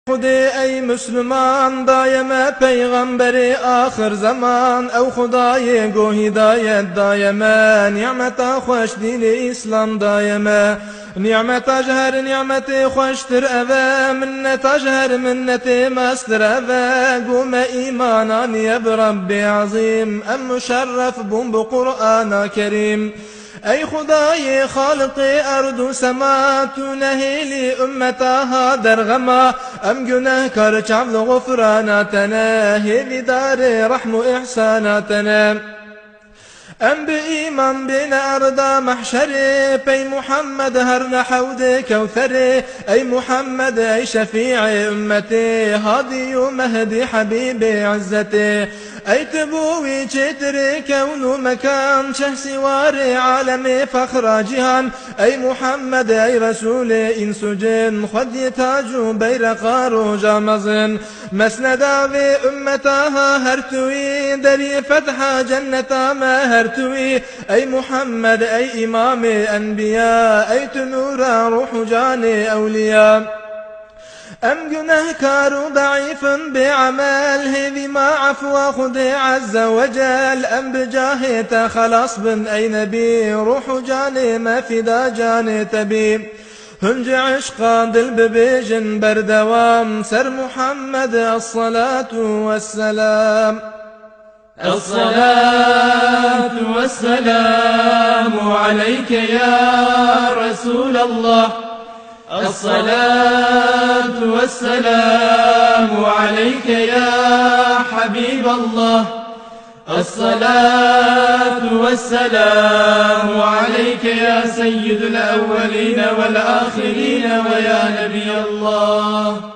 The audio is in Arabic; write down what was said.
خدای ای مسلمان دایم پیغمبر آخر زمان او خدای گو هدایت دایم نعمت خوش دین اسلام دایم نعمت اجهر نعمت خوشتر اوه منت اجهر منت مستر اوه قوم ایمانانی برب عظیم ام مشرف بوم بقرآن کریم ای خدای خالق ارض و سما تو نهیلی امتها در غما ام گناه کار چعبل غفراناتنا هیلی دار رحم و احساناتنا ام بإيمان بين أرض محشري بي محمد هر نحود كوثري أي محمد أي شفيع أمتي هادي ومهدي حبيبي عزتي أي تبوي جتري كون مكان شه سواري عالمي فخر جهان أي محمد أي رسولي إنس جن خد يتاجو بيرقار وجامزن مسندا في أمتها هرتوي دري فتح جنة ما هرتوي أي محمد أي إمام أنبياء أي تنور روح جاني أولياء أم جنهكار ضعيف بعمل هذي ما عفو خدي عز وجل أم بجاهته خلاص بن أي نبي روح جاني ما فدا جاني تبي هنج عشقا دل ببيجن بردوام سر محمد الصلاة والسلام الصلاة والسلام عليك يا رسول الله الصلاة والسلام عليك يا حبيب الله الصلاة والسلام عليك يا سيد الأولين والآخرين ويا نبي الله